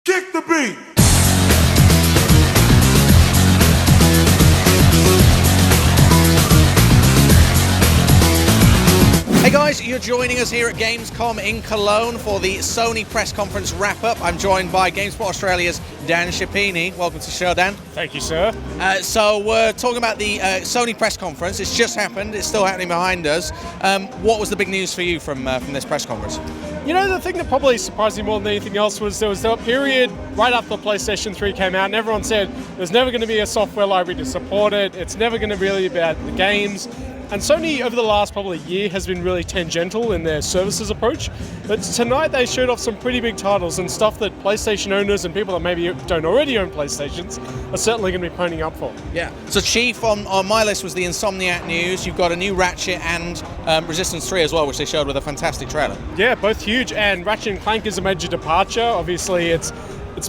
Kick the beat! Hey guys, you're joining us here at Gamescom in Cologne for the Sony press conference wrap-up. I'm joined by GameSpot Australia's Dan Shapini. Welcome to the show, Dan. Thank you, sir. So we're talking about the Sony press conference. It's just happened. It's still happening behind us. What was the big news for you from this press conference? You know, the thing that probably surprised me more than anything else was there was that period right after the PlayStation 3 came out, and everyone said there's never going to be a software library to support it. It's never going to really be about the games. And Sony, over the last probably year, has been really tangential in their services approach. But tonight they showed off some pretty big titles and stuff that PlayStation owners and people that maybe don't already own PlayStations are certainly going to be phoning up for. Yeah. So chief on my list was the Insomniac news. You've got a new Ratchet and Resistance 3 as well, which they showed with a fantastic trailer. Yeah, both huge. And Ratchet & Clank is a major departure. Obviously, it's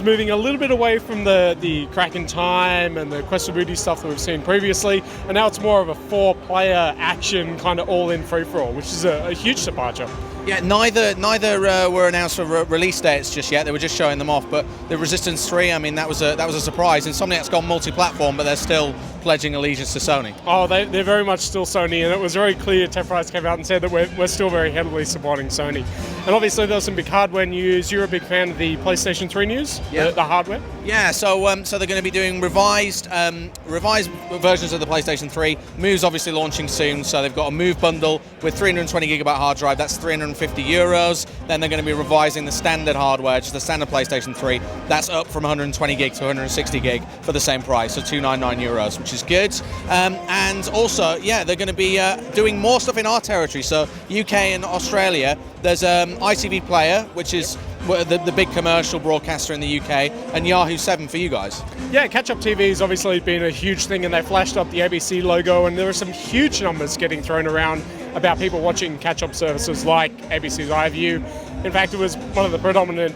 moving a little bit away from the Crack in Time and the Quest for Booty stuff that we've seen previously, and now it's more of a four-player action kind of all-in free-for-all, which is a huge departure. Yeah, neither were announced for release dates just yet. They were just showing them off. But the Resistance 3, I mean, that was a surprise. Insomniac's gone multi-platform, but they're still pledging allegiance to Sony. Oh, they're very much still Sony, and it was very clear. Ted Price came out and said that we're still very heavily supporting Sony. And obviously there was some big hardware news. You're a big fan of the PlayStation 3 news, yeah. the hardware. Yeah, so they're going to be doing revised versions of the PlayStation 3. Move's obviously launching soon, so they've got a Move bundle with 320GB hard drive. That's €350. Then they're going to be revising the standard hardware, just the standard PlayStation 3. That's up from 120GB to 160GB for the same price, so €299, which is good. And also, yeah, they're going to be doing more stuff in our territory. So UK and Australia, there's ITV Player, which is the big commercial broadcaster in the UK, and Yahoo 7 for you guys. Yeah, Catch-Up TV has obviously been a huge thing, and they flashed up the ABC logo, and there are some huge numbers getting thrown around about people watching catch-up services like ABC's iView. In fact, it was one of the predominant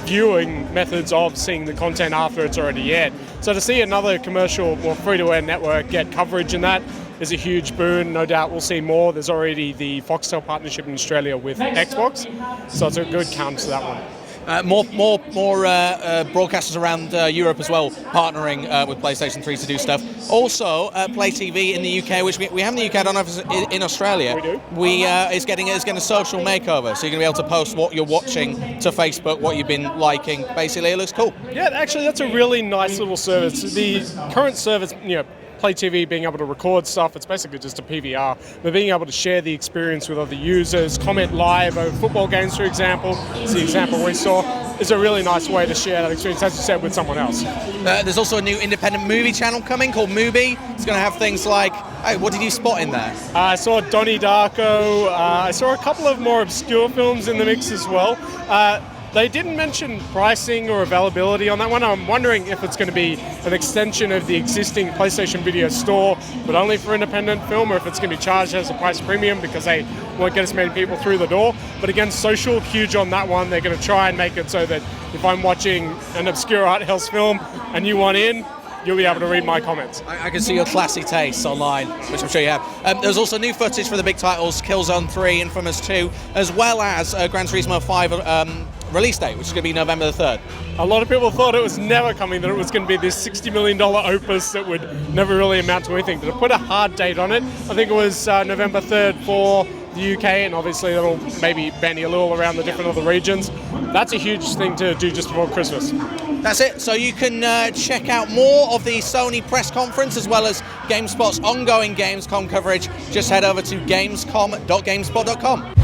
viewing methods of seeing the content after it's already aired. So to see another commercial or free-to-air network get coverage in that is a huge boon. No doubt we'll see more. There's already the Foxtel partnership in Australia with Xbox, so it's a good counter to that one. More broadcasters around Europe as well, partnering with PlayStation 3 to do stuff. Also, Play TV in the UK, which we have in the UK. I don't know if it's in Australia. We do. It's getting a social makeover, so you're going to be able to post what you're watching to Facebook, what you've been liking. Basically, it looks cool. Yeah, actually, that's a really nice little service. The current service, Play TV being able to record stuff, it's basically just a PVR, but being able to share the experience with other users, comment live over football games, for example, is the example we saw, is a really nice way to share that experience, as you said, with someone else. There's also a new independent movie channel coming called Mubi. It's going to have things like, hey, what did you spot in there? I saw Donnie Darko, I saw a couple of more obscure films in the mix as well. They didn't mention pricing or availability on that one. I'm wondering if it's going to be an extension of the existing PlayStation Video store, but only for independent film, or if it's going to be charged as a price premium because they won't get as many people through the door. But again, social, huge on that one. They're going to try and make it so that if I'm watching an obscure art house film and you want in, you'll be able to read my comments. I can see your classy tastes online, which I'm sure you have. There's also new footage for the big titles, Killzone 3, Infamous 2, as well as Gran Turismo 5 release date, which is going to be November the 3rd. A lot of people thought it was never coming, that it was going to be this $60 million opus that would never really amount to anything. But to put a hard date on it, I think it was November 3rd for the UK, and obviously that'll maybe bandy a little around the different other regions. That's a huge thing to do just before Christmas. That's it. So you can check out more of the Sony press conference as well as GameSpot's ongoing Gamescom coverage. Just head over to gamescom.gamespot.com.